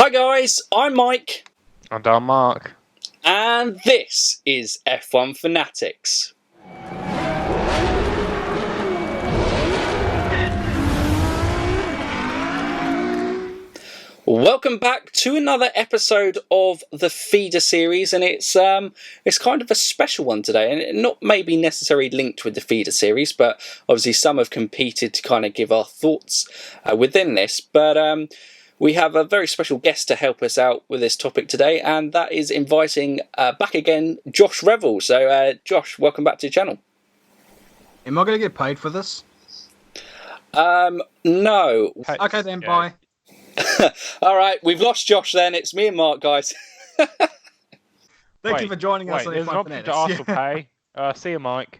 Hi guys, I'm Mike. And I'm Mark. And this is F1 Fanatics. Welcome back to another episode of the Feeder series, and it's kind of a special one today, and not maybe necessarily linked with the Feeder series, but obviously some have competed to kind of give our thoughts within this. But we have a very special guest to help us out with this topic today, and that is inviting back again Josh Revell. So, Josh, welcome back to the channel. Am I going to get paid for this? No. Okay then, bye. All right, we've lost Josh then. It's me and Mark, guys. Thank you for joining us on There's an F1 option to ask for Fanatics. pay. See you, Mike.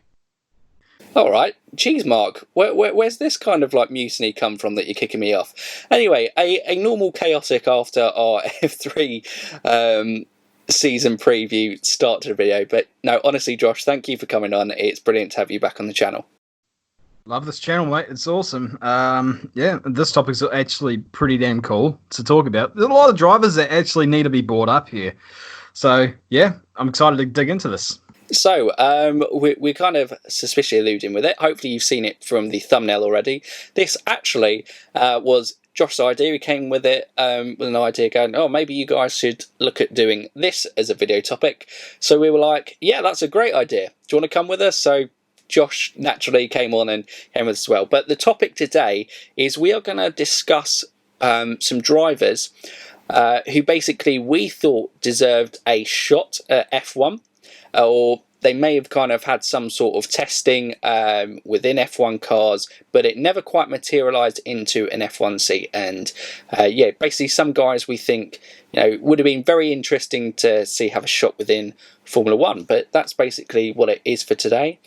All right. Jeez, Mark, where's this kind of like mutiny come from that you're kicking me off? Anyway, a normal chaotic after our F3 season preview start to the video. But no, honestly, Josh, thank you for coming on. It's brilliant to have you back on the channel. Love this channel, mate. It's awesome. Yeah, this topic's actually pretty damn cool to talk about. There's a lot of drivers that actually need to be brought up here. So, yeah, I'm excited to dig into this. So, we're kind of suspiciously alluding with it. Hopefully you've seen it from the thumbnail already. This actually was Josh's idea. He came with it with an idea going, oh, maybe you guys should look at doing this as a video topic. So we were like, yeah, that's a great idea. Do you want to come with us? So Josh naturally came on and came with us as well. But the topic today is we are going to discuss some drivers who basically we thought deserved a shot at F1, or they may have kind of had some sort of testing within F1 cars, but it never quite materialised into an F1 seat. And yeah, basically some guys we think would have been very interesting to see have a shot within Formula One. But that's basically what it is for today.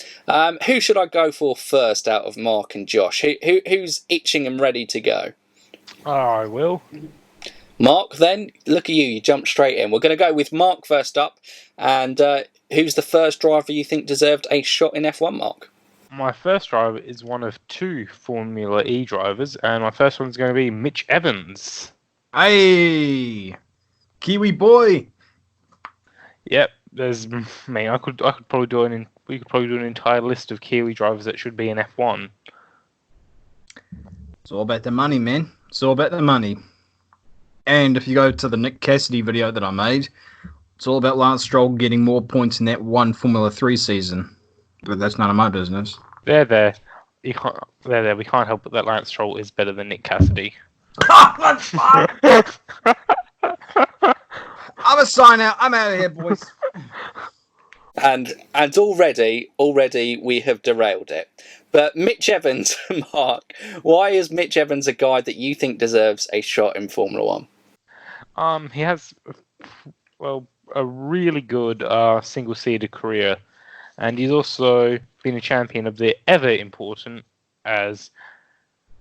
Who should I go for first out of Mark and Josh? Who's itching and ready to go? I will. Mark, then look at you. You jumped straight in. We're going to go with Mark first up, and who's the first driver you think deserved a shot in F1, Mark? My first driver is one of two Formula E drivers, and my first one's going to be Mitch Evans. Hey, Kiwi boy. Yep, I could probably do we could probably do an entire list of Kiwi drivers that should be in F1. It's all about the money, man. It's all about the money. And if you go to the Nick Cassidy video that I made, it's all about Laurence Stroh getting more points in that one Formula 3 season. But that's none of my business. They're there. We can't help it that Laurence Stroh is better than Nick Cassidy. Let's fight! I'm a sign out. I'm out of here, boys. And already we have derailed it. But Mitch Evans, Mark, why is Mitch Evans a guy that you think deserves a shot in Formula One? He has, a really good single-seater career, and he's also been a champion of the ever important, as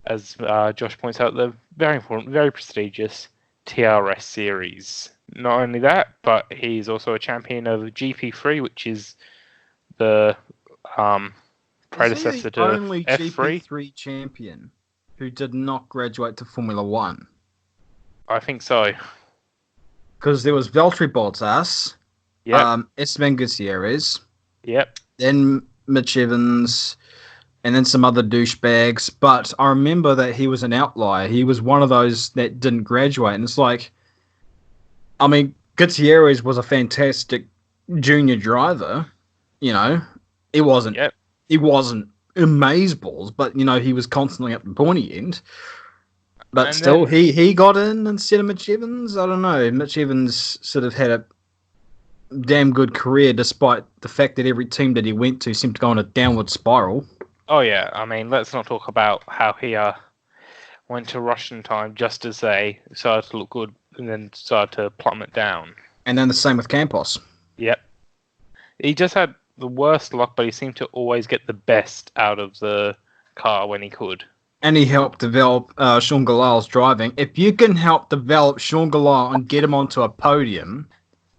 Josh points out, the very important, very prestigious TRS series. Not only that, but he's also a champion of GP3, which is the predecessor to F3. Only GP3 champion who did not graduate to Formula One. I think so. Because there was Valtteri Bottas, Esteban Gutierrez, then Mitch Evans, and then some other douchebags. But I remember that he was an outlier. He was one of those that didn't graduate. And it's like, I mean, Gutierrez was a fantastic junior driver. It wasn't. He wasn't amazeballs, but he was constantly at the pointy end. But and still, he got in instead of Mitch Evans. I don't know. Mitch Evans sort of had a damn good career, despite the fact that every team that he went to seemed to go on a downward spiral. Oh yeah, I mean, let's not talk about how he went to Russian time just as they started to look good and then started to plummet down. And then the same with Campos. Yep. He just had the worst luck, but he seemed to always get the best out of the car when he could. And he helped develop Sean Gallal's driving. If you can help develop Sean Gallal and get him onto a podium,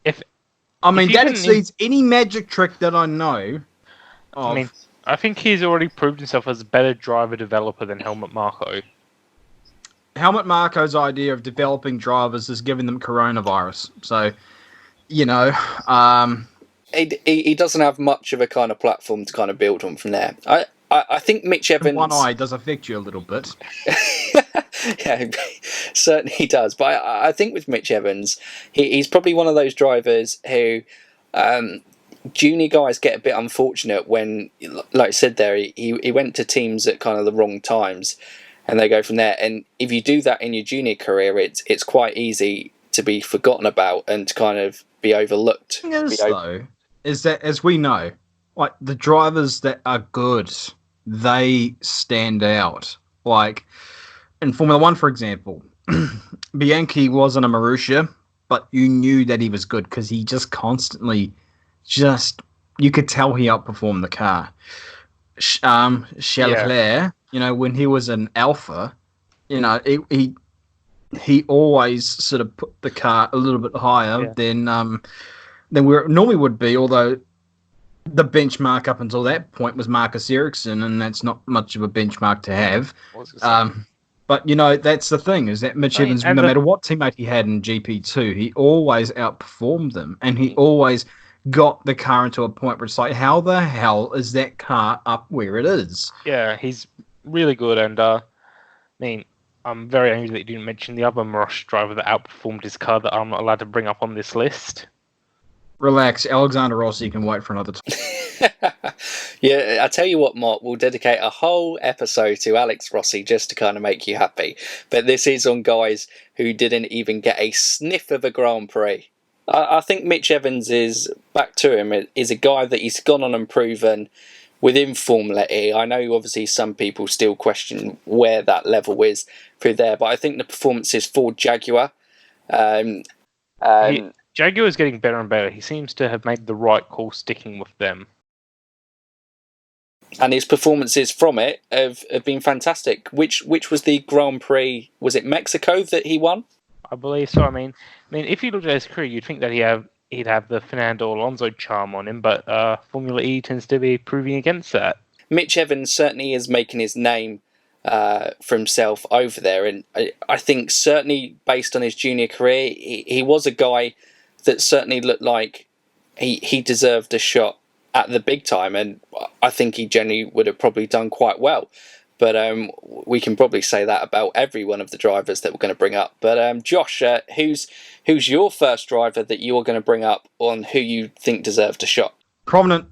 that exceeds any magic trick that I know of. I think he's already proved himself as a better driver developer than Helmut Marko. Helmut Marko's idea of developing drivers is giving them coronavirus. So, he doesn't have much of a kind of platform to kind of build on from there. I think Mitch Evans... One eye does affect you a little bit. Yeah, certainly does. But I think with Mitch Evans, he's probably one of those drivers who... junior guys get a bit unfortunate when, like I said there, he went to teams at kind of the wrong times, and they go from there. And if you do that in your junior career, it's quite easy to be forgotten about and to kind of be overlooked. The thing is, though, is that, as we know, like the drivers that are good, they stand out. Like in Formula One, for example, Bianchi wasn't a Marussia, but you knew that he was good because he just constantly... you could tell he outperformed the car. Leclerc, when he was an Alpha, he always sort of put the car a little bit higher than where it normally would be, although the benchmark up until that point was Marcus Ericsson, and that's not much of a benchmark to have. But, that's the thing, is that Mitch Evans, no matter what teammate he had in GP2, he always outperformed them, and he always got the car into a point where it's like, how the hell is that car up where it is? Yeah, he's really good, and I'm very angry that you didn't mention the other Marussia driver that outperformed his car that I'm not allowed to bring up on this list. Relax, Alexander Rossi can wait for another time. Yeah, I tell you what, Mark, we'll dedicate a whole episode to Alex Rossi just to kind of make you happy. But this is on guys who didn't even get a sniff of a Grand Prix. I think Mitch Evans is, back to him, is a guy that he's gone on and proven within Formula E. I know obviously some people still question where that level is through there, but I think the performances for Jaguar... Jaguar is getting better and better. He seems to have made the right call sticking with them. And his performances from it have been fantastic. Which was the Grand Prix? Was it Mexico that he won? I believe so. I mean, if you looked at his career, you'd think that he'd have the Fernando Alonso charm on him, but Formula E tends to be proving against that. Mitch Evans certainly is making his name for himself over there, and I think certainly based on his junior career, he was a guy that certainly looked like he deserved a shot at the big time, and I think he generally would have probably done quite well. But we can probably say that about every one of the drivers that we're going to bring up. But Josh, who's your first driver that you're going to bring up on who you think deserved a shot? Prominent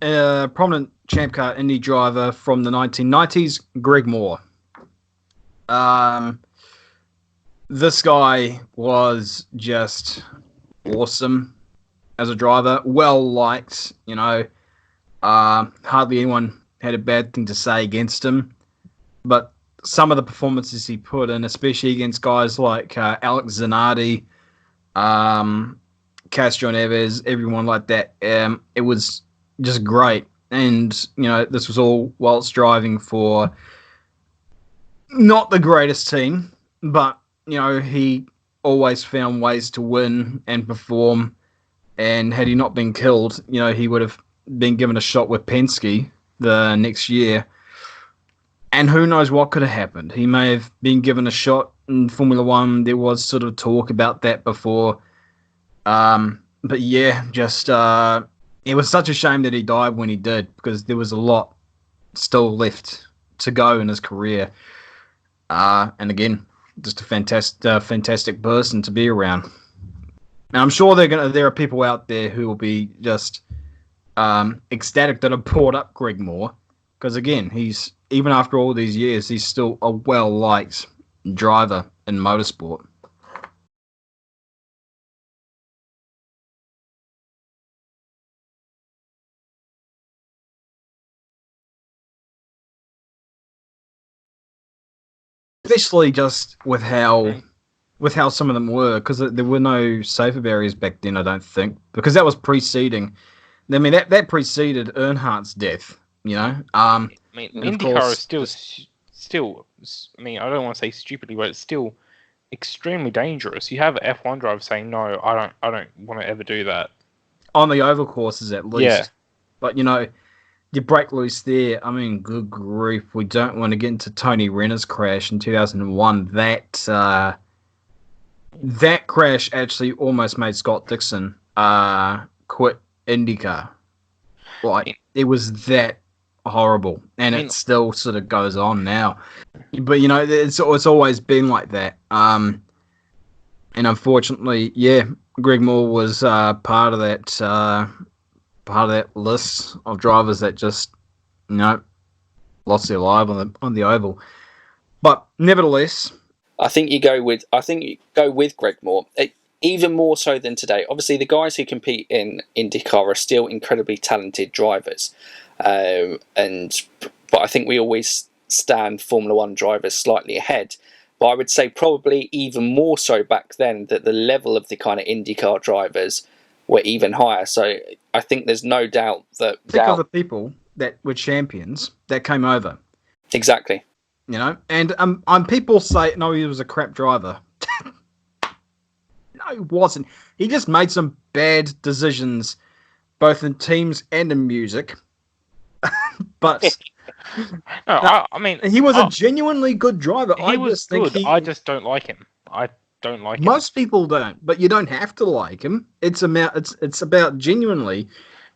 Champ Car Indy driver from the 1990s, Greg Moore. This guy was just awesome as a driver, well liked. Hardly anyone had a bad thing to say against him. But some of the performances he put in, especially against guys like Alex Zanardi, Castro Neves, everyone like that, it was just great. And, this was all whilst driving for not the greatest team, but, he always found ways to win and perform. And had he not been killed, he would have been given a shot with Penske the next year. And who knows what could have happened. He may have been given a shot in Formula One. There was sort of talk about that before. But yeah, just it was such a shame that he died when he did, because there was a lot still left to go in his career. And again, just a fantastic person to be around. And I'm sure there are people out there who will be just ecstatic that I brought up Greg Moore, because again, even after all these years, he's still a well-liked driver in motorsport. Especially just with how some of them were, because there were no safer barriers back then, I don't think, because that was preceding. I mean, that preceded Earnhardt's death. IndyCar is still. I mean, I don't want to say stupidly, but it's still extremely dangerous. You have F1 drivers saying, "No, I don't want to ever do that." On the oval courses, at least. Yeah. But you break loose there. I mean, good grief. We don't want to get into Tony Renner's crash in 2001. That crash actually almost made Scott Dixon quit IndyCar. Like, it was that horrible, and it still sort of goes on now. But it's always been like that. And unfortunately, Greg Moore was part of that list of drivers that just lost their life on the oval. But nevertheless, I think you go with Greg Moore. Even more so than today. Obviously, the guys who compete in IndyCar are still incredibly talented drivers, but I think we always stand Formula One drivers slightly ahead. But I would say probably even more so back then that the level of the kind of IndyCar drivers were even higher. So I think there's no doubt that... Think of the people that were champions that came over. Exactly. And people say, no, he was a crap driver. No, he wasn't. He just made some bad decisions, both in teams and in music. But I mean, he was a genuinely good driver. He was good. I just don't like him. Most people don't, but you don't have to like him. It's about genuinely,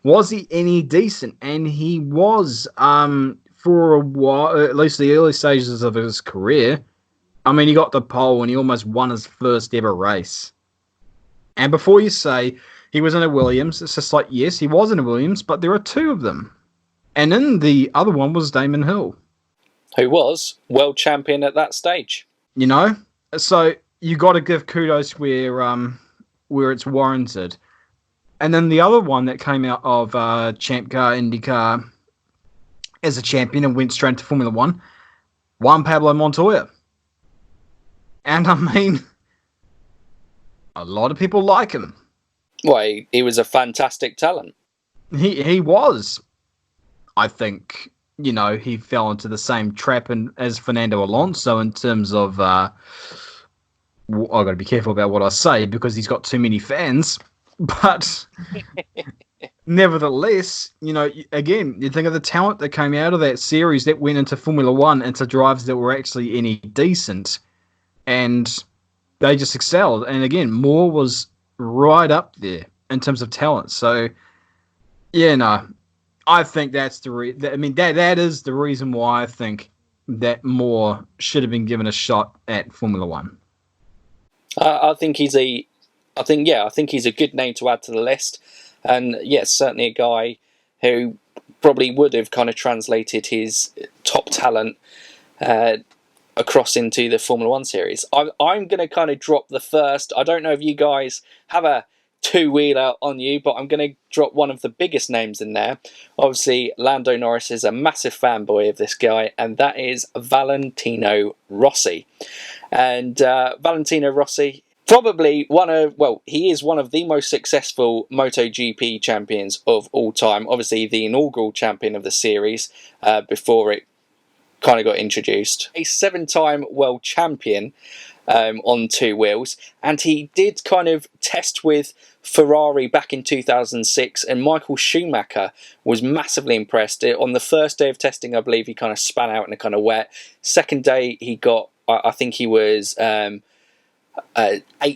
was he any decent? And he was for a while, at least the early stages of his career. I mean, he got the pole and he almost won his first ever race. And before you say he was in a Williams, it's just like, yes, he was in a Williams, but there are two of them. And in the other one was Damon Hill, who was world champion at that stage. So you got to give kudos where it's warranted. And then the other one that came out of Champ Car, IndyCar as a champion and went straight to Formula One, Juan Pablo Montoya. And I mean, a lot of people like him. Well, he was a fantastic talent. He was. I think, he fell into the same trap as Fernando Alonso in terms of... I've got to be careful about what I say because he's got too many fans. But nevertheless, again, you think of the talent that came out of that series that went into Formula One, into drivers that were actually any decent. And they just excelled. And again, Moore was right up there in terms of talent. So, I think that's that is the reason why I think that Moore should have been given a shot at Formula One. I think he's a good name to add to the list, and yes, certainly a guy who probably would have kind of translated his top talent across into the Formula One series. I'm going to kind of drop the first. I don't know if you guys have a two-wheeler on you, but I'm going to drop one of the biggest names in there. Obviously, Lando Norris is a massive fanboy of this guy, and that is Valentino Rossi. And Valentino Rossi, probably he is one of the most successful MotoGP champions of all time. Obviously, the inaugural champion of the series before it kind of got introduced. A 7-time world champion on two wheels, and he did kind of test with Ferrari back in 2006, and Michael Schumacher was massively impressed. On the first day of testing, I believe he kind of span out in a kind of wet. Second day, he got, I think he was 8th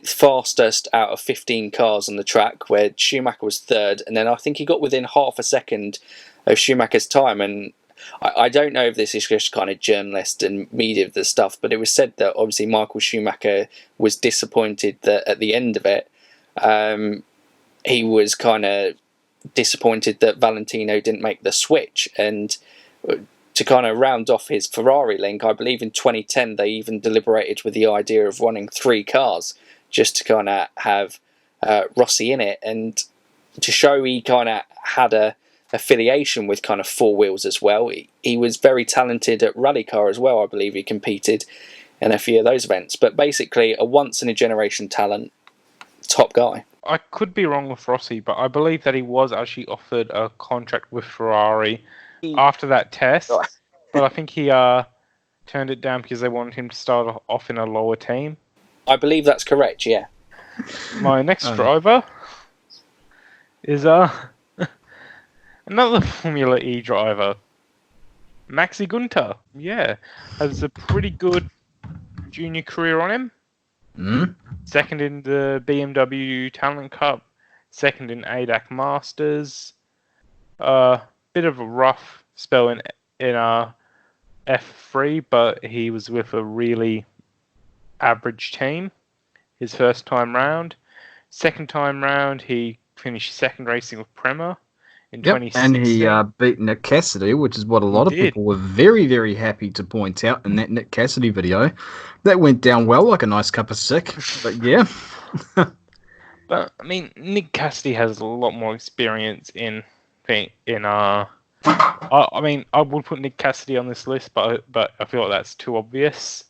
fastest out of 15 cars on the track, where Schumacher was 3rd, and then I think he got within half a second of Schumacher's time. And I don't know if this is just kind of journalist and media the stuff, but it was said that obviously Michael Schumacher was disappointed that at the end of it, he was kind of disappointed that Valentino didn't make the switch. And to kind of round off his Ferrari link, I believe in 2010 they even deliberated with the idea of running 3 cars just to kind of have Rossi in it, and to show he kind of had a affiliation with kind of 4 wheels as well. He was very talented at rally car as well. I believe he competed in a few of those events, but basically a once in a generation talent, top guy. I could be wrong with Rossi, but I believe that he was actually offered a contract with Ferrari after that test, but I think he turned it down because they wanted him to start off in a lower team. I believe that's correct, yeah. My next driver is Another Formula E driver, Maxi Gunter. Yeah, has a pretty good junior career on him. Second in the BMW Talent Cup, second in ADAC Masters. Bit of a rough spell in F3, but he was with a really average team his first time round. Second time round, he finished second racing with Prema in 2016. And he beat Nick Cassidy, which is what a lot of people were very, very happy to point out in that Nick Cassidy video. That went down well, like a nice cup of sick. But yeah. But I mean, Nick Cassidy has a lot more experience I mean, I would put Nick Cassidy on this list, but I feel like that's too obvious.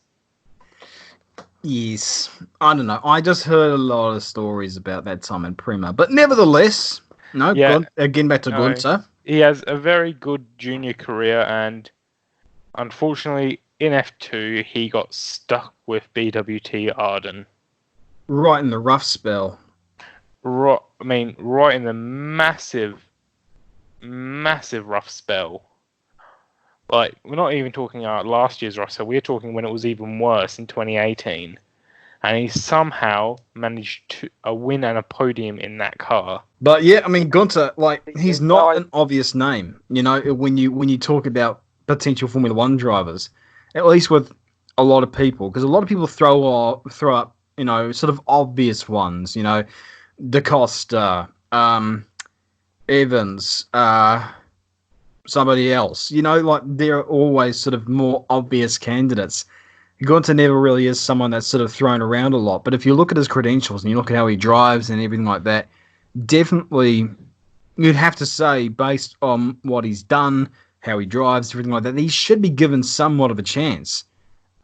Yes, I don't know. I just heard a lot of stories about that time in Prema, but nevertheless, again back to Gunter. He has a very good junior career, and unfortunately, in F2, he got stuck with BWT Arden. Right in the rough spell. Right in the massive rough spell. Like, we're not even talking about last year's roster. We're talking when it was even worse in 2018. And he somehow managed to a win and a podium in that car. But yeah, I mean, Gunter, like, he's not an obvious name. You know, when you talk about potential Formula One drivers, at least with a lot of people, because a lot of people throw up, you know, sort of obvious ones. You know, Costa, Evans, somebody else. You know, like, they're always sort of more obvious candidates. Gunter never really is someone that's sort of thrown around a lot. But if you look at his credentials and you look at how he drives and everything like that, definitely you'd have to say, based on what he's done, how he drives, everything like that, he should be given somewhat of a chance.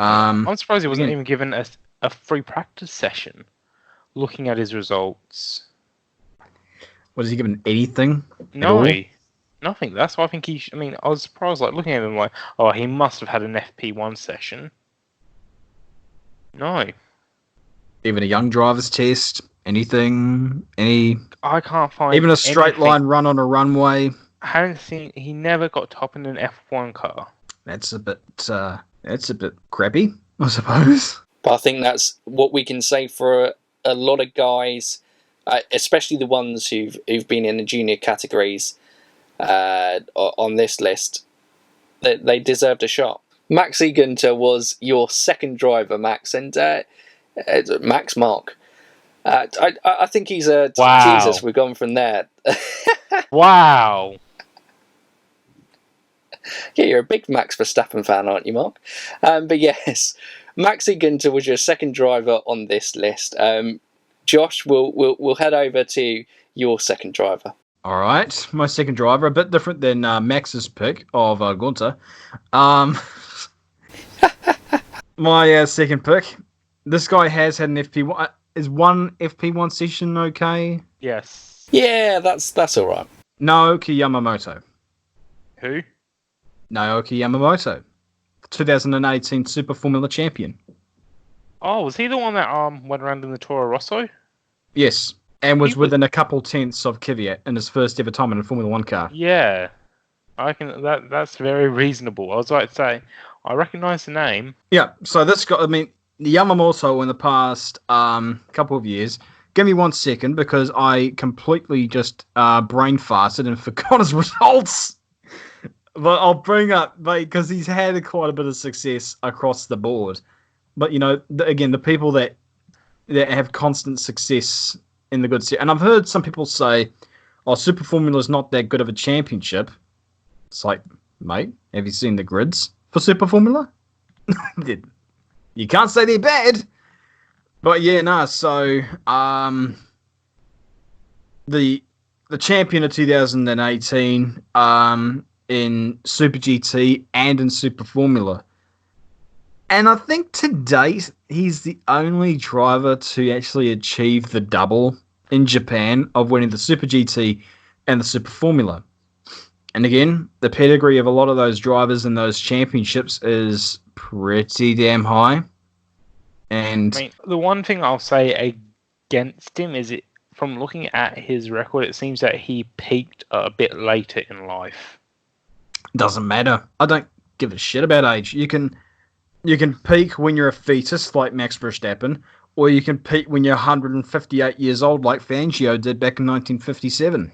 I'm surprised he wasn't even given a free practice session looking at his results. Was he given anything? No. Nothing. That's why I think I was surprised, like, looking at him, like, oh, he must have had an FP1 session. No. Even a young driver's test? Anything? I can't find even a straight line run on a runway? I haven't seen. He never got top in an F1 car. That's a bit crappy, I suppose. But I think that's what we can say for a lot of guys, especially the ones who've been in the junior categories on this list. They deserved a shot. Maxi Gunter was your second driver, Max, and Mark. I think he's a... Wow. Jesus, we've gone from there. Wow. Yeah, you're a big Max Verstappen fan, aren't you, Mark? But yes, Maxi Gunter was your second driver on this list. Josh, we'll head over to your second driver. All right, my second driver, a bit different than Max's pick of Gunter. My second pick, this guy has had an FP1. Is one FP1 session okay? Yes. Yeah, that's all right. Naoki Yamamoto. Who? Naoki Yamamoto, 2018 Super Formula champion. Oh, was he the one that went around in the Toro Rosso? Yes, and was within a couple tenths of Kvyat in his first ever time in a Formula One car. Yeah, I can. That's very reasonable. I was about to say, I recognise the name. Yeah, so this guy, Yamamoto in the past couple of years. Give me 1 second because I completely just brain farted and forgot his results. But I'll bring up, because he's had quite a bit of success across the board. But, you know, again, the people that have constant success in the good series. And I've heard some people say, oh, Super Formula is not that good of a championship. It's like, mate, have you seen the grids for Super Formula? You can't say they're bad. But yeah, no, so the champion of 2018 in Super GT and in Super Formula. And I think to date, he's the only driver to actually achieve the double in Japan of winning the Super GT and the Super Formula. And again, the pedigree of a lot of those drivers in those championships is pretty damn high. And the one thing I'll say against him is from looking at his record, it seems that he peaked a bit later in life. Doesn't matter. I don't give a shit about age. You can peak when you're a fetus, like Max Verstappen, or you can peak when you're 158 years old, like Fangio did back in 1957.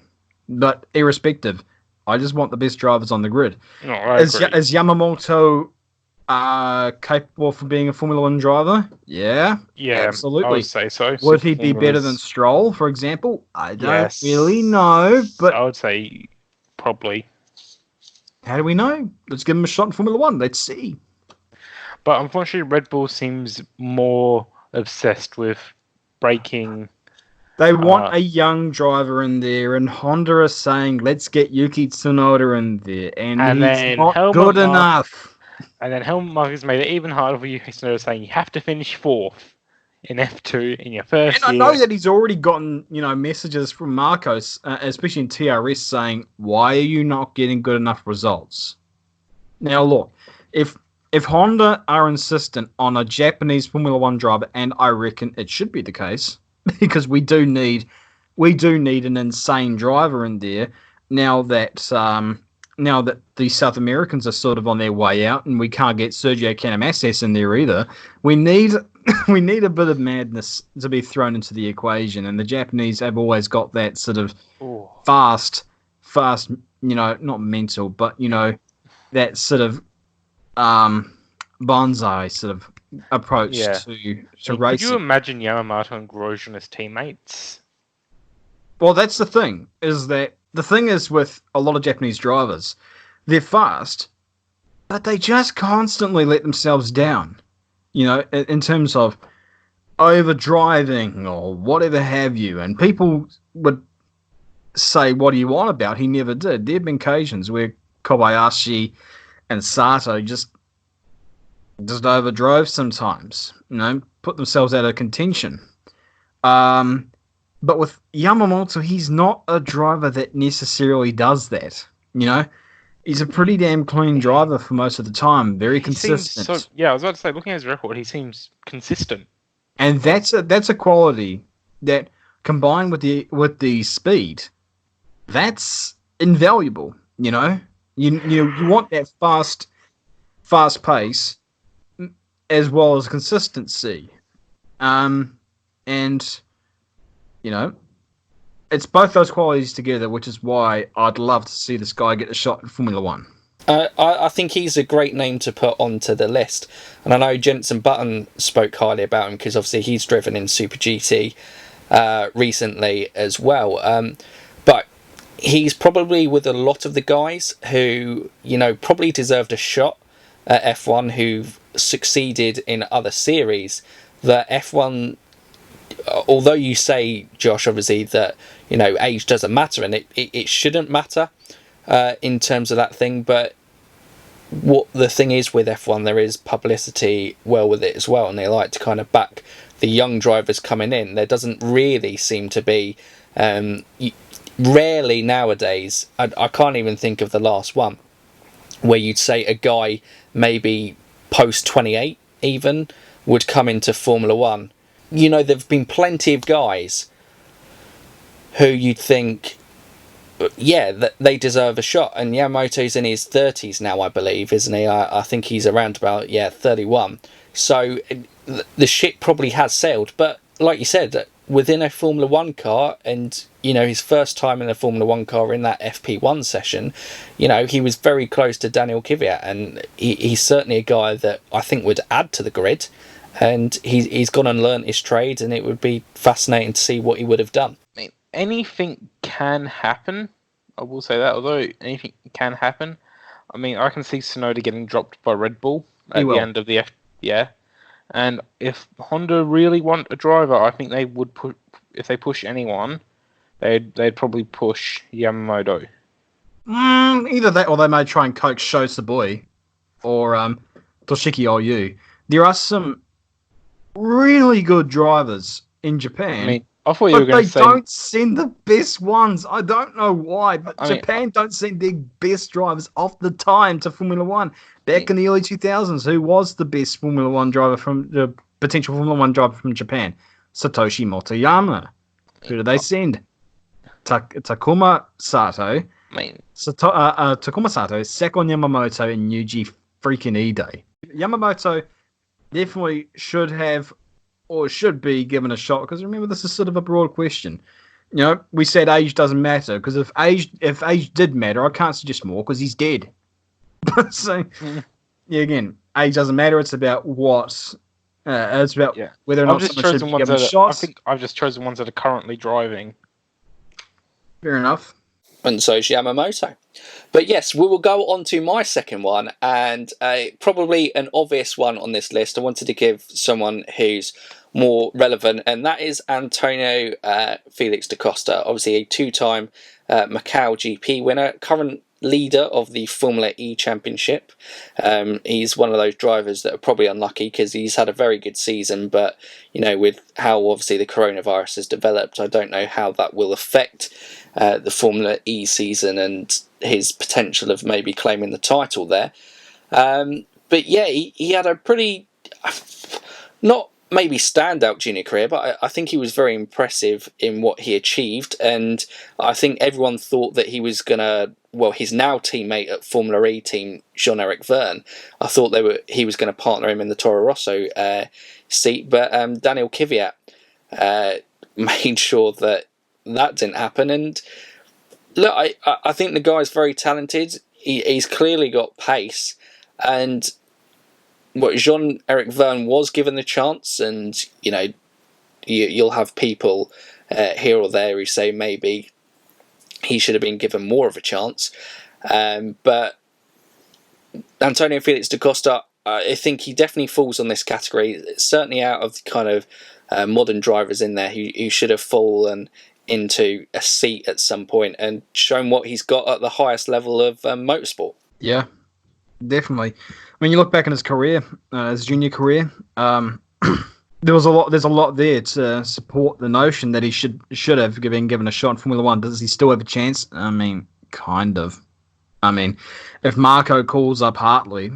But irrespective, I just want the best drivers on the grid. No, I agree. Is Yamamoto capable of being a Formula One driver? Yeah, absolutely. I would say so. Would he be better than Stroll, for example? I don't really know, but I would say probably. How do we know? Let's give him a shot in Formula One. Let's see. But unfortunately, Red Bull seems more obsessed with breaking. They want a young driver in there, and Honda is saying, let's get Yuki Tsunoda in there. And he's not good enough. And then Helmut Marko made it even harder for Yuki Tsunoda, saying you have to finish 4th in F2 in your first year. And I know that he's already gotten, messages from Marcos, especially in TRS, saying, why are you not getting good enough results? Now, look, if Honda are insistent on a Japanese Formula One driver, and I reckon it should be the case, because we do need an insane driver in there now that the South Americans are sort of on their way out, and we can't get Sergio Canamases in there either. We need a bit of madness to be thrown into the equation, and the Japanese have always got that sort of fast, not mental, but that sort of bonsai sort of approach to racing. Could you imagine Yamamoto and Grosjean as teammates? Well, that's the thing, is that the thing is with a lot of Japanese drivers, they're fast, but they just constantly let themselves down, in terms of overdriving or whatever have you. And people would say, what do you want about? He never did. There have been occasions where Kobayashi and Sato just overdrove sometimes, put themselves out of contention. But with Yamamoto, he's not a driver that necessarily does that. He's a pretty damn clean driver for most of the time, very consistent. I was about to say, looking at his record, he seems consistent. And that's a quality that, combined with the speed, that's invaluable. You want that fast pace as well as consistency, and it's both those qualities together, which is why I'd love to see this guy get a shot in Formula One. I think he's a great name to put onto the list. And I know Jenson Button spoke highly about him because obviously he's driven in Super GT recently as well. But he's probably with a lot of the guys who, probably deserved a shot at F1 who've succeeded in other series. The F1... Although you say, Josh, obviously that age doesn't matter, and it shouldn't matter in terms of that thing, but what the thing is with F1, there is publicity with it as well, and they like to kind of back the young drivers coming in. There doesn't really seem to be, rarely nowadays, I can't even think of the last one, where you'd say a guy maybe post 28 even would come into Formula One. There've been plenty of guys who you'd think, that they deserve a shot. And Yamamoto's in his 30s now, I believe, isn't he? I think he's around about, 31. So the ship probably has sailed. But like you said, within a Formula One car, and, his first time in a Formula One car in that FP1 session, he was very close to Daniel Kvyat. And he's certainly a guy that I think would add to the grid. And he's gone and learnt his trade, and it would be fascinating to see what he would have done. I mean, anything can happen. I will say that, although anything can happen. I mean, I can see Tsunoda getting dropped by Red Bull at the end of the And if Honda really want a driver, I think they would put. If they push anyone, they'd probably push Yamamoto. Either that, or they may try and coax Sho Saboi or Toshiki Oyu. There are some really good drivers in Japan. I mean, I thought you were going to say... But they don't send the best ones. I don't know why, but Japan don't send their best drivers off the time to Formula One. Back in the early 2000s, who was the best Formula One driver from the potential Formula One driver from Japan? Satoshi Motoyama. Who did they send? Takuma Sato. Takuma Sato, Sakon Yamamoto, and Yuji freaking Ide. Yamamoto definitely should have or should be given a shot, because remember, this is sort of a broad question. You know, we said age doesn't matter, because if age did matter, I can't suggest more because he's dead. So, yeah, again, age doesn't matter. It's about what. It's about whether or not someone should be given a shot. I think I've just chosen ones that are currently driving. Fair enough. And so is Yamamoto. But yes, we will go on to my second one, and probably an obvious one on this list. I wanted to give someone who's more relevant, and that is Antonio Felix da Costa. Obviously a two-time Macau GP winner, current leader of the Formula E Championship. He's one of those drivers that are probably unlucky because he's had a very good season, but you know, with how obviously the coronavirus has developed, I don't know how that will affect the Formula E season and his potential of maybe claiming the title there. But yeah, he had a pretty, not maybe standout junior career, but I think he was very impressive in what he achieved, and I think everyone thought that he was gonna, well, his now teammate at Formula E team, Jean-Eric Vergne, I thought he was going to partner him in the Toro Rosso seat, but Daniel Kvyat made sure that didn't happen. And look, I think the guy's very talented. He's clearly got pace, and what Jean-Eric Vergne was given the chance, and you know, you'll have people here or there who say maybe he should have been given more of a chance, but Antonio Felix da Costa, I think he definitely falls on this category. Certainly out of the kind of modern drivers in there who should have fallen into a seat at some point and shown what he's got at the highest level of motorsport. Yeah, definitely. When you look back in his career, his junior career, there's a lot there to support the notion that he should have been given a shot in Formula One. Does he still have a chance? I mean, kind of. I mean, if Marco calls up Hartley,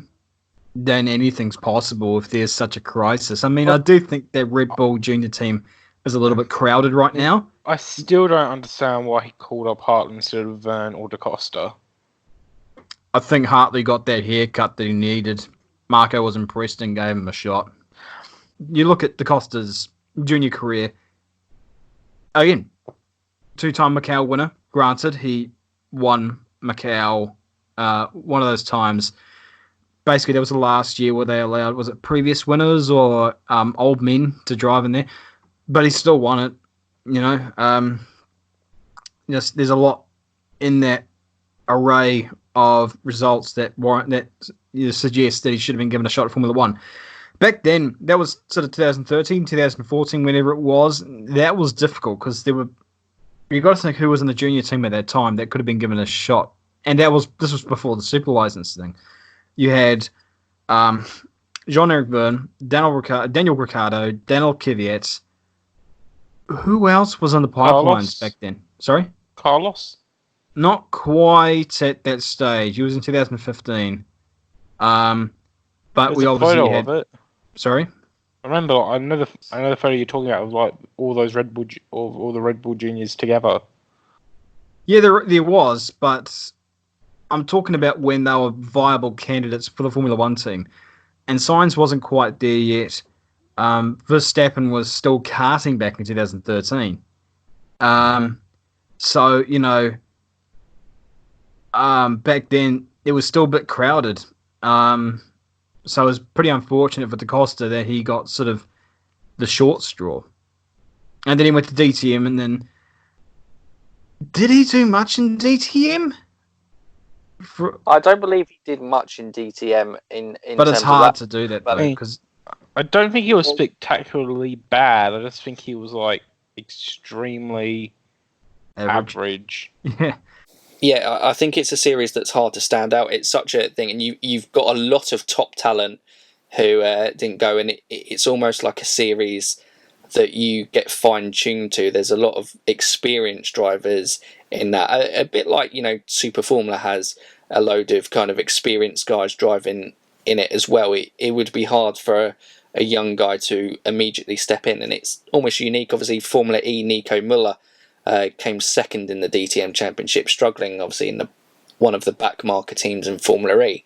then anything's possible if there's such a crisis. I mean, I do think that Red Bull junior team is a little bit crowded right now. I still don't understand why he called up Hartley instead of Vergne or da Costa. I think Hartley got that haircut that he needed. Marco was impressed and gave him a shot. You look at da Costa's junior career, again, two-time Macau winner. Granted, he won Macau one of those times. Basically, that was the last year where they allowed, was it previous winners or old men to drive in there? But he still won it, you know. There's a lot in that array of results that suggest that he should have been given a shot at Formula One. Back then, that was sort of 2013, 2014, whenever it was. That was difficult because you got to think who was in the junior team at that time that could have been given a shot, and this was before the super license thing. You had Jean-Eric Vergne, Daniel Ricciardo, Daniel Kvyat. Who else was on the pipelines back then? Sorry, Carlos. Not quite at that stage. He was in 2015. But we obviously had. Of it. Sorry. I know the photo you're talking about of like all those all the Red Bull juniors together. Yeah, there was, but I'm talking about when they were viable candidates for the Formula One team, and Sainz wasn't quite there yet. Verstappen was still karting back in 2013. So you know, back then it was still a bit crowded. So it was pretty unfortunate for da Costa that he got sort of the short straw. And then he went to DTM, and then... Did he do much in DTM? I don't believe he did much in DTM. But it's hard to do that, though, because... I don't think he was spectacularly bad. I just think he was, like, extremely average. Yeah. Yeah, I think it's a series that's hard to stand out. It's such a thing, and you've got a lot of top talent who didn't go, and it's almost like a series that you get fine-tuned to. There's a lot of experienced drivers in that, a bit like, you know, Super Formula has a load of kind of experienced guys driving in it as well. It would be hard for a young guy to immediately step in, and it's almost unique. Obviously, Formula E Nico Müller came second in the DTM Championship, struggling obviously in one of the backmarker teams in Formula E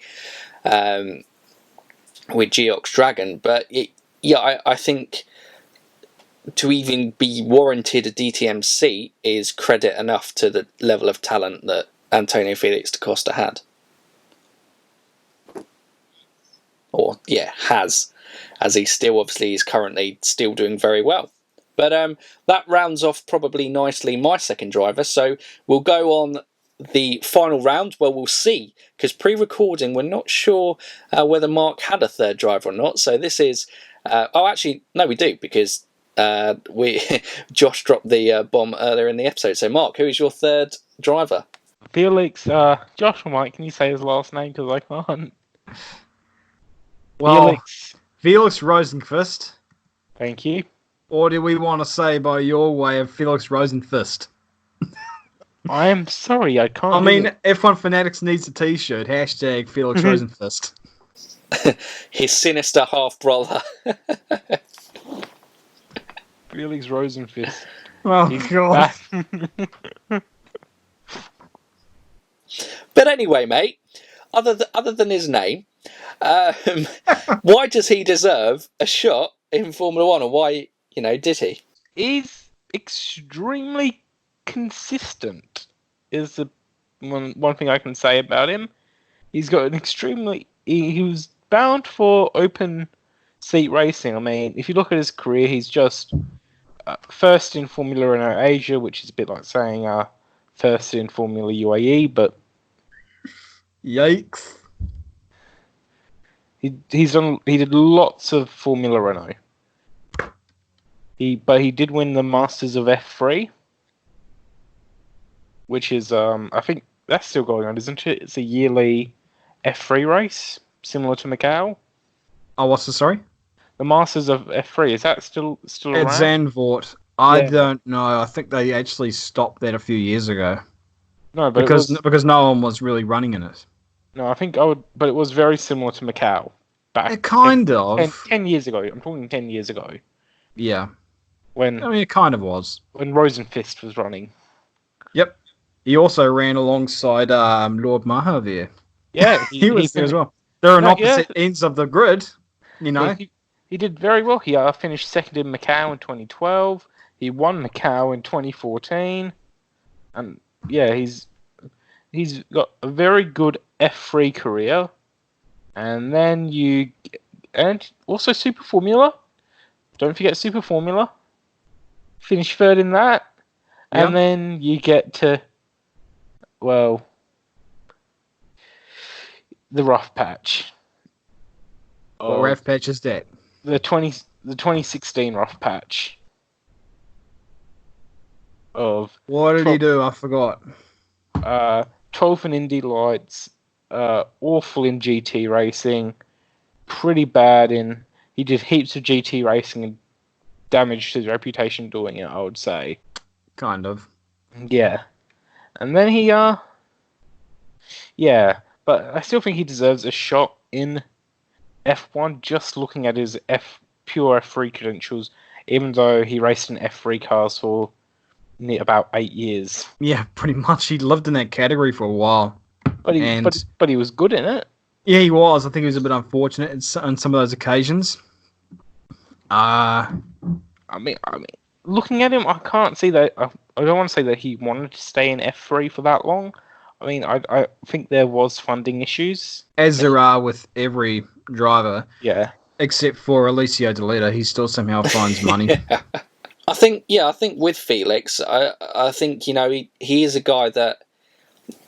with Geox Dragon. But I think to even be warranted a DTM seat is credit enough to the level of talent that Antonio Felix da Costa had. Or, has. As he still obviously is currently still doing very well. But that rounds off probably nicely my second driver. So we'll go on the final round. Well, we'll see. Because pre-recording, we're not sure whether Mark had a third driver or not. So this is... actually, no, we do. Because Josh dropped the bomb earlier in the episode. So Mark, who is your third driver? Felix, Josh or Mike, can you say his last name? Because I can't. Well, Felix Rosenfist. Thank you. Or do we want to say by your way of Felix Rosenfist? I am sorry, I can't. I mean, F1 Fanatics needs a t-shirt. Hashtag Felix Rosenfist. His sinister half-brother. Felix Rosenfist. Oh, God. But anyway, mate, other than his name, why does he deserve a shot in Formula One, or why, did he? He's extremely consistent, is the one thing I can say about him. He's got an extremely... He was bound for open seat racing. I mean, if you look at his career, he's just first in Formula Renault Asia, which is a bit like saying first in Formula UAE, but... Yikes. He did lots of Formula Renault. But he did win the Masters of F3, which is I think that's still going on, isn't it? It's a yearly F3 race, similar to Macau. Oh, what's the story? The Masters of F3, is that still around? At Zandvoort. I don't know. I think they actually stopped that a few years ago. No, but because no one was really running in it. No, I think but it was very similar to Macau. Back 10 years ago. I'm talking 10 years ago. Yeah. It kind of was. When Rosenfist was running. Yep. He also ran alongside Lord Mahavir. Yeah. He was there as well. They're on opposite ends of the grid, Yeah, he did very well. He finished second in Macau in 2012. He won Macau in 2014. And, yeah, he's got a very good F3 career. And then and also Super Formula. Don't forget Super Formula. Finish third in that. Yep. And then you get to, the rough patch. What rough patch is that? The 2016 rough patch. What did he do? I forgot. 12 in Indy Lights. Awful in GT racing, pretty bad in... He did heaps of GT racing and damaged his reputation doing it, I would say. Kind of. Yeah. And then he, yeah, but I still think he deserves a shot in F1, just looking at his pure F3 credentials, even though he raced in F3 cars for about 8 years. Yeah, pretty much. He lived in that category for a while. But he was good in it. Yeah, he was. I think he was a bit unfortunate on some of those occasions. I mean, looking at him, I can't see that. I don't want to say that he wanted to stay in F3 for that long. I mean, I think there was funding issues, as there are with every driver. Yeah. Except for Alessio Deleta, he still somehow finds money. I think with Felix, I think he is a guy that.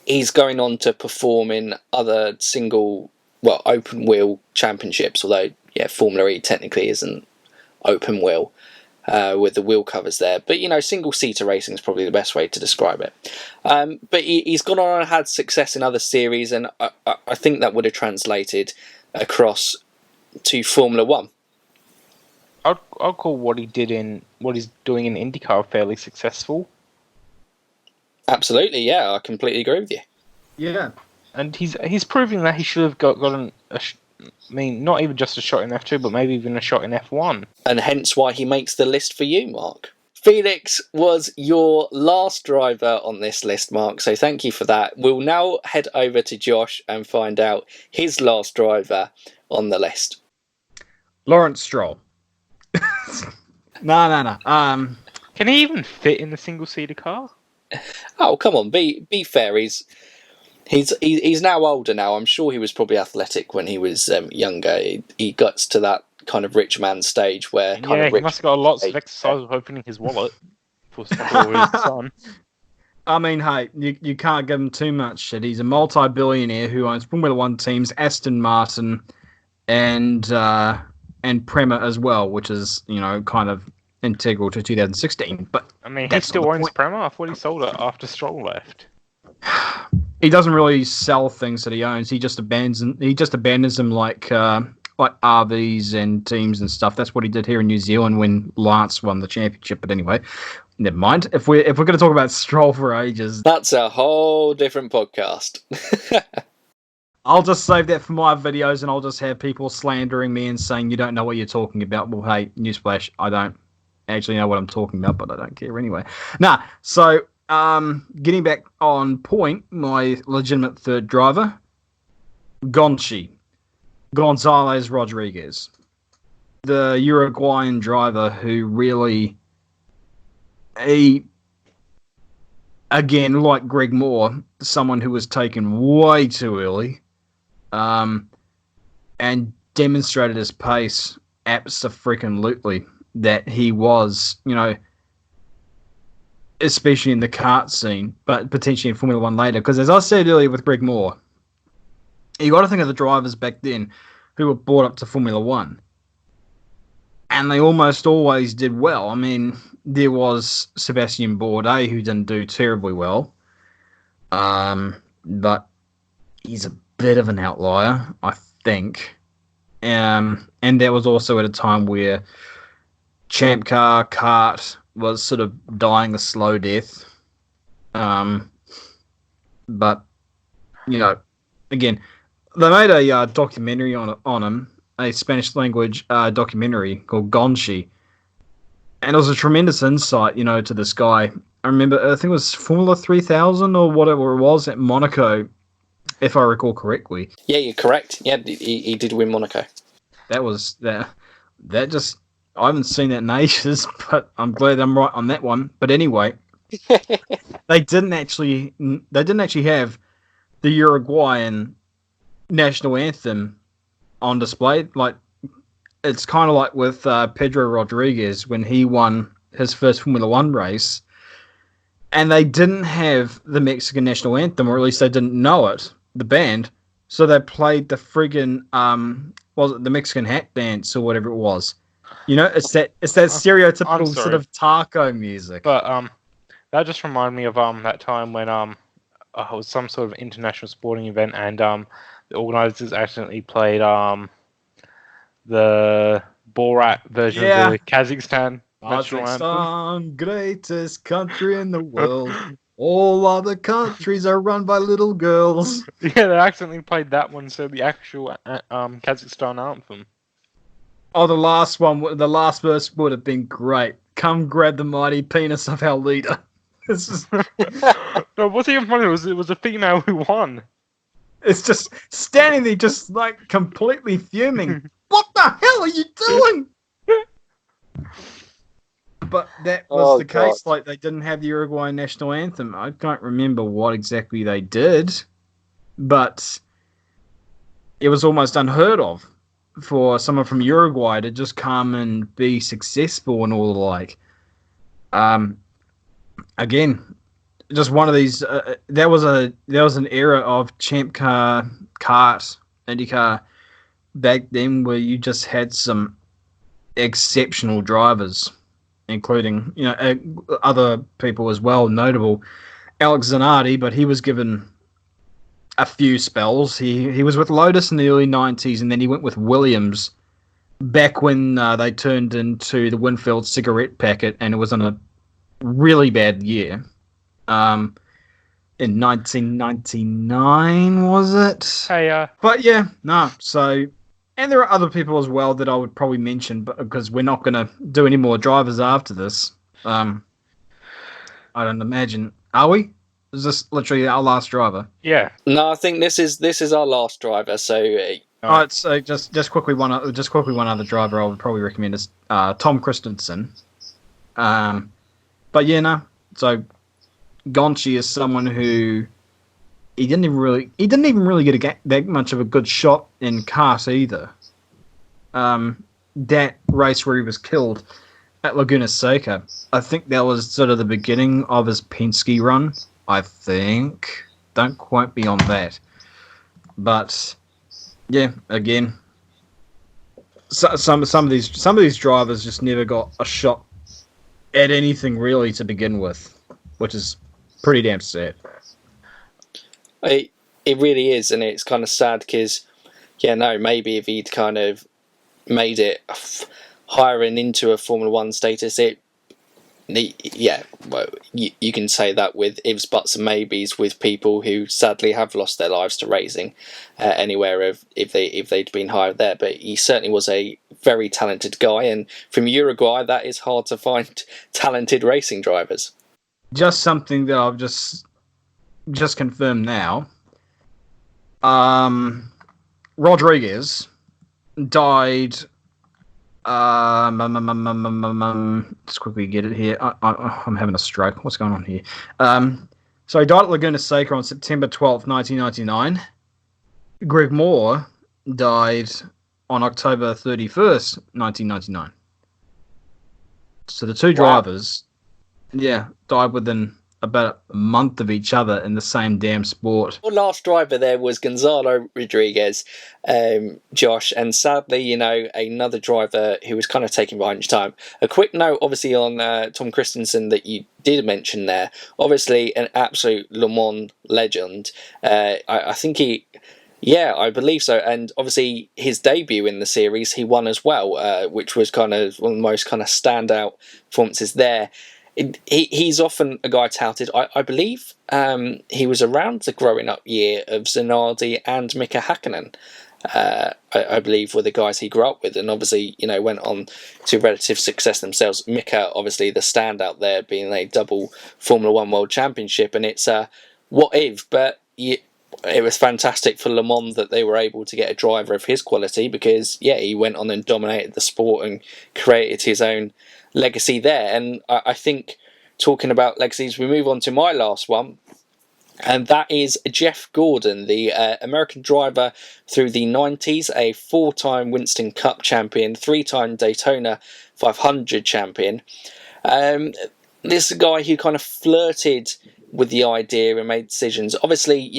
He's going on to perform in other open wheel championships, although, Formula E technically isn't open wheel with the wheel covers there. But, single-seater racing is probably the best way to describe it. But he's gone on and had success in other series, and I think that would have translated across to Formula One. I'll call what he's doing in IndyCar fairly successful. Absolutely, yeah, I completely agree with you. Yeah, and he's proving that he should have gotten not even just a shot in F2, but maybe even a shot in F1. And hence why he makes the list for you, Mark. Felix was your last driver on this list, Mark, so thank you for that. We'll now head over to Josh and find out his last driver on the list. Laurence Stroh. No. Can he even fit in the single-seater car? Oh, come on, be fair. He's now older now. I'm sure he was probably athletic when he was younger. He got to that kind of rich man stage where... he must have got lots of exercise of opening his wallet for his son. I mean, hey, you can't give him too much shit. He's a multi-billionaire who owns Formula One teams, Aston Martin, and Prema as well, which is, kind of integral to 2016. But I mean, he still owns Prema? I thought he sold it after Stroll left. He doesn't really sell things that he owns. He just abandons them like RVs and teams and stuff. That's what he did here in New Zealand when Lance won the championship. But anyway, never mind. If we're going to talk about Stroll for ages, that's a whole different podcast. I'll just save that for my videos, and I'll just have people slandering me and saying you don't know what you're talking about. Well, hey, newsflash, I don't actually know what I'm talking about, but I don't care anyway. So getting back on point, my legitimate third driver, Gonzales Rodriguez, the Uruguayan driver who really, again, like Greg Moore, someone who was taken way too early, and demonstrated his pace abso-freaking-lutely, that he was, especially in the kart scene, but potentially in Formula One later. Because as I said earlier with Greg Moore, you got to think of the drivers back then who were brought up to Formula One, and they almost always did well. I mean, there was Sebastian Bourdais who didn't do terribly well, but he's a bit of an outlier, I think. And that was also at a time where Champ Car kart was sort of dying a slow death. But, again, they made a documentary on him, a Spanish language documentary called Gonchi. And it was a tremendous insight, to this guy. I remember, I think it was Formula 3000 or whatever it was at Monaco, if I recall correctly. Yeah, you're correct. Yeah, he did win Monaco. That just... I haven't seen that in ages, but I'm glad I'm right on that one. But anyway, they didn't actually have the Uruguayan national anthem on display. Like, it's kind of like with Pedro Rodriguez when he won his first Formula One race, and they didn't have the Mexican national anthem, or at least they didn't know it, the band. So they played the friggin' was it the Mexican hat dance or whatever it was. It's that stereotypical sort of taco music. But that just reminded me of that time when it was some sort of international sporting event, and the organisers accidentally played the Borat version of the Kazakhstan national anthem. Greatest country in the world. All other countries are run by little girls. Yeah, they accidentally played that one, so the actual Kazakhstan anthem. Oh, the last verse would have been great. Come grab the mighty penis of our leader. No, what's even funny was it was a female who won. It's just standing there, just like completely fuming. What the hell are you doing? But that was the case. Like, they didn't have the Uruguayan national anthem. I can't remember what exactly they did, but it was almost unheard of for someone from Uruguay to just come and be successful and all the like. Again, just one of these. There was an era of Champ Car kart, IndyCar back then where you just had some exceptional drivers, including other people as well, notable Alex Zanardi, but he was given a few spells. He was with Lotus in the early 90s, and then he went with Williams back when they turned into the Winfield cigarette packet, and it was in a really bad year. In 1999, was it? Hey, but yeah, no. So And there are other people as well that I would probably mention, but because we're not going to do any more drivers after this. I don't imagine. Are we? Is this literally our last driver? Yeah. No, I think this is our last driver. So, all right. So just quickly one other driver I would probably recommend is Tom Christensen. But yeah, no. So Gonchi is someone who he didn't even really get that much of a good shot in kart either. That race where he was killed at Laguna Seca, I think that was sort of the beginning of his Penske run. I think. Don't quote me on that. But yeah, again, some of these drivers just never got a shot at anything really to begin with, which is pretty damn sad. It really is, and it's kind of sad because, maybe if he'd kind of made it hiring into a Formula One status, you can say that with ifs, buts, and maybes with people who sadly have lost their lives to racing anywhere if they'd been hired there. But he certainly was a very talented guy, and from Uruguay, that is hard to find talented racing drivers. Just something that I've just confirmed now. Rodriguez died. Just quickly get it here. I'm having a stroke. What's going on here? So he died at Laguna Seca on September 12th, 1999. Greg Moore died on October 31st, 1999. So the two drivers, died within about a month of each other in the same damn sport. Our last driver there was Gonzalo Rodriguez, Josh, and sadly, another driver who was kind of taking behind his time. A quick note, obviously, on Tom Christensen that you did mention there. Obviously, an absolute Le Mans legend. I think I believe so. And obviously, his debut in the series, he won as well, which was kind of one of the most kind of standout performances there. He's often a guy touted. I believe he was around the growing up year of Zanardi and Mika Hakkinen. I believe were the guys he grew up with, and obviously went on to relative success themselves. Mika, obviously the standout there, being a double Formula One World Championship, and it's what if, but it was fantastic for Le Mans that they were able to get a driver of his quality because he went on and dominated the sport and created his own legacy there. And I think, talking about legacies, we move on to my last one, and that is Jeff Gordon, the American driver through the 90s, a 4-time Winston Cup champion, 3-time Daytona 500 champion. This is a guy who kind of flirted with the idea and made decisions. Obviously,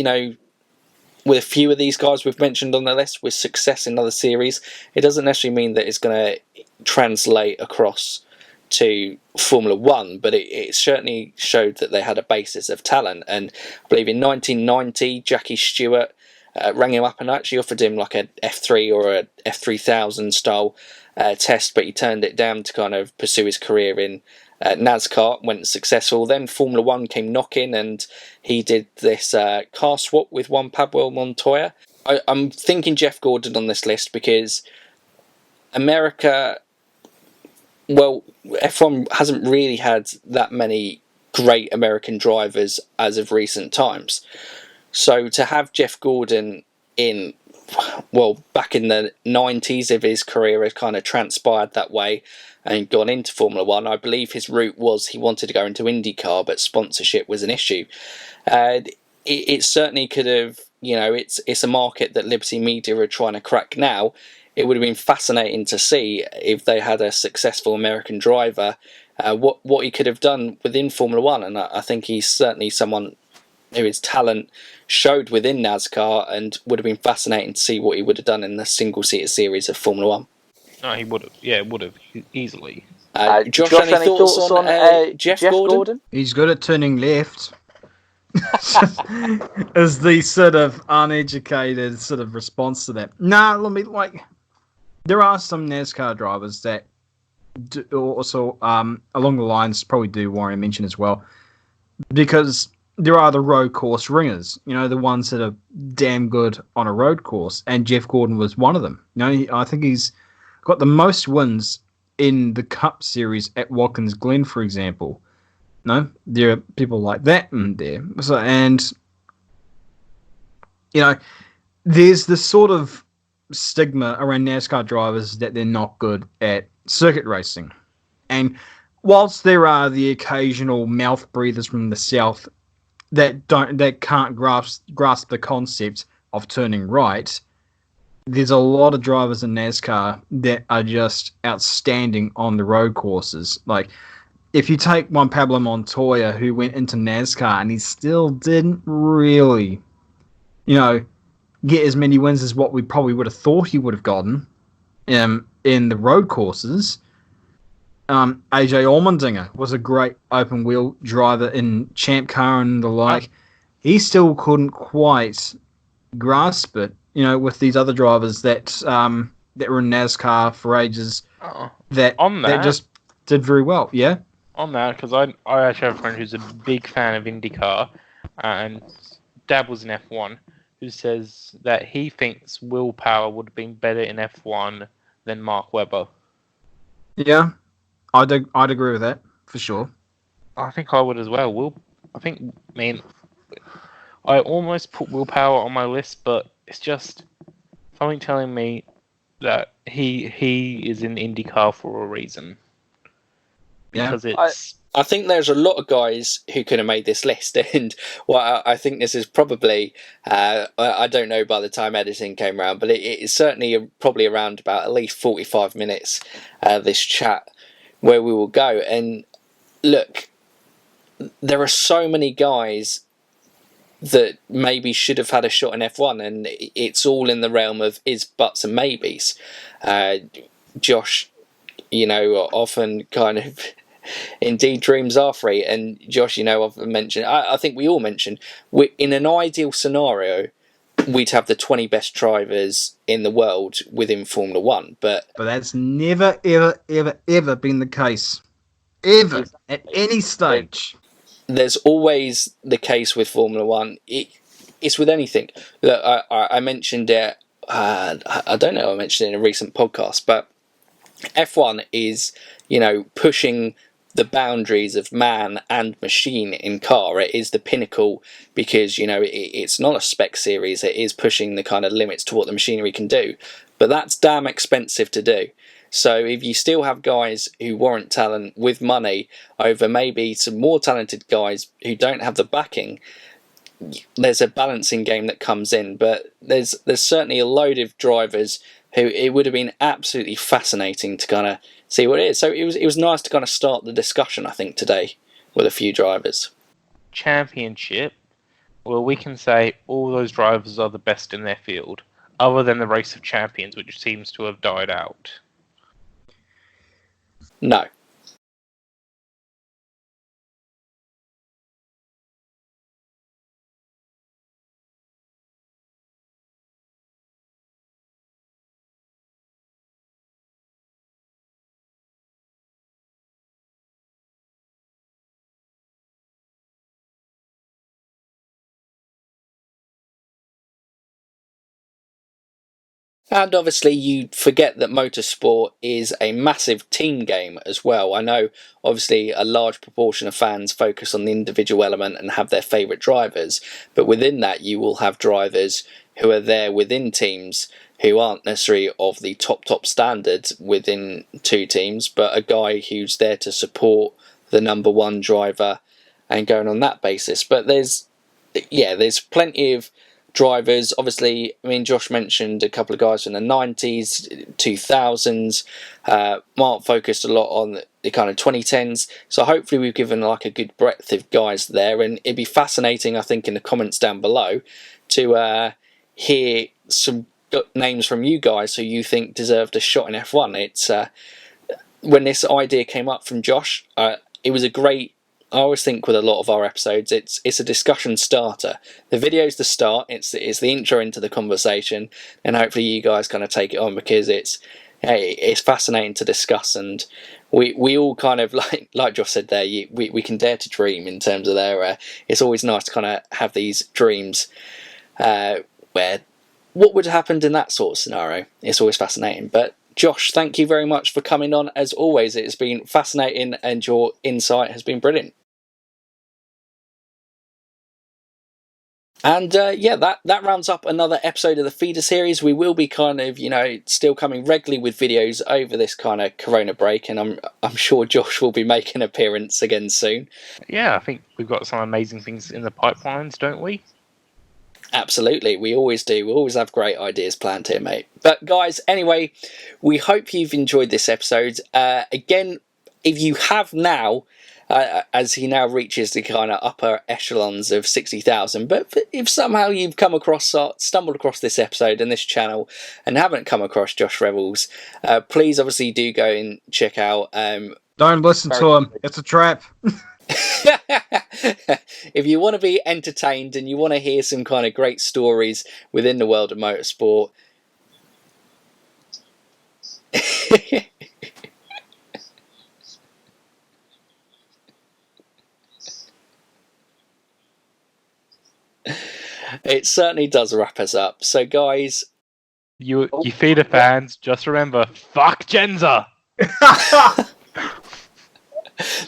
with a few of these guys we've mentioned on the list, with success in other series, it doesn't necessarily mean that it's going to translate across to Formula One, but it certainly showed that they had a basis of talent. And I believe in 1990, Jackie Stewart rang him up and actually offered him like a F3 or a F3000 style test, but he turned it down to kind of pursue his career in NASCAR. Went successful. Then Formula One came knocking, and he did this car swap with Juan Pablo Montoya. I'm thinking Jeff Gordon on this list because America, F1 hasn't really had that many great American drivers as of recent times. So to have Jeff Gordon back in the 90s, if his career had kind of transpired that way and gone into Formula One, I believe his route was he wanted to go into IndyCar, but sponsorship was an issue. It certainly could have, it's a market that Liberty Media are trying to crack now. It would have been fascinating to see if they had a successful American driver, what he could have done within Formula One. And I think he's certainly someone who his talent showed within NASCAR, and would have been fascinating to see what he would have done in the single-seater series of Formula One. No, he would have. Yeah, would have easily. Josh, any thoughts on Jeff Gordon? He's good at turning left. As the sort of uneducated sort of response to that. There are some NASCAR drivers that do also, along the lines, probably do warrant a mention as well. Because there are the road course ringers, the ones that are damn good on a road course, and Jeff Gordon was one of them. I think he's got the most wins in the Cup Series at Watkins Glen, for example. No, there are people like that in there. So, and there's this sort of stigma around NASCAR drivers that they're not good at circuit racing, and whilst there are the occasional mouth breathers from the south that can't grasp the concept of turning right, there's a lot of drivers in NASCAR that are just outstanding on the road courses. Like, if you take one Pablo Montoya, who went into NASCAR and he still didn't really, get as many wins as what we probably would have thought he would have gotten in the road courses. AJ Allmendinger was a great open wheel driver in Champ Car and the like. He still couldn't quite grasp it, with these other drivers that were in NASCAR for ages that just did very well. Yeah. On that, because I actually have a friend who's a big fan of IndyCar and dabbles in F1, who says that he thinks Will Power would have been better in F1 than Mark Webber. Yeah. I'd agree with that for sure. I think I would as well. I almost put Will Power on my list, but it's just something telling me that he is in IndyCar for a reason. Because I think there's a lot of guys who could have made this list, and I think this is probably I don't know by the time editing came around, but it's certainly probably around about at least 45 minutes this chat where we will go. And look, there are so many guys that maybe should have had a shot in F1, and it's all in the realm of is, buts and maybes. Josh, often kind of indeed dreams are free, and Josh, I've mentioned, I think we all mentioned, in an ideal scenario we'd have the 20 best drivers in the world within Formula 1, but that's never ever been the case ever at any stage. There's always the case with Formula 1. It's with anything. Look, I mentioned it, I don't know, I mentioned it in a recent podcast, but F1 is, pushing the boundaries of man and machine in car. It is the pinnacle because, it's not a spec series. It is pushing the kind of limits to what the machinery can do. But that's damn expensive to do. So if you still have guys who warrant talent with money over maybe some more talented guys who don't have the backing, there's a balancing game that comes in. But there's certainly a load of drivers who it would have been absolutely fascinating to kind of see what it is. So it was nice to kind of start the discussion, I think, today with a few drivers. Championship, well, we can say all those drivers are the best in their field, other than the Race of Champions, which seems to have died out. No. And obviously you forget that motorsport is a massive team game as well. I know obviously a large proportion of fans focus on the individual element and have their favourite drivers, but within that you will have drivers who are there within teams who aren't necessarily of the top standard within two teams, but a guy who's there to support the number one driver and going on that basis. But there's plenty of drivers. Obviously, Josh mentioned a couple of guys from the 90s, 2000s. Mark focused a lot on the kind of 2010s. So hopefully we've given like a good breadth of guys there. And it'd be fascinating, I think, in the comments down below to hear some names from you guys who you think deserved a shot in F1. It's when this idea came up from Josh, it was a great. I always think with a lot of our episodes, it's a discussion starter. The video's the start, it's the intro into the conversation, and hopefully you guys kind of take it on because it's fascinating to discuss, and we all kind of like Josh said there. We can dare to dream in terms of their. It's always nice to kind of have these dreams where what would have happened in that sort of scenario. It's always fascinating. But Josh, thank you very much for coming on. As always, it has been fascinating, and your insight has been brilliant. And that rounds up another episode of the Feeder series. We will be kind of, still coming regularly with videos over this kind of Corona break, and I'm sure Josh will be making an appearance again soon. Yeah, I think we've got some amazing things in the pipelines, don't we? Absolutely, we always do. We always have great ideas planned here, mate. But guys, anyway, we hope you've enjoyed this episode. Again, if you have now, as he now reaches the kind of upper echelons of 60,000, but if somehow you've stumbled across this episode and this channel and haven't come across Josh Revell's, please obviously do go and check out. Don't listen to him. It's a trap. If you want to be entertained and you want to hear some kind of great stories within the world of motorsport, it certainly does wrap us up. So guys, you Feeder fans, just remember, fuck Genza.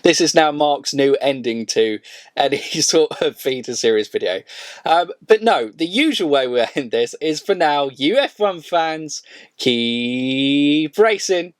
This is now Mark's new ending to any sort of Feeder series video. But no, the usual way we end this is, for now, you F1 fans, keep racing.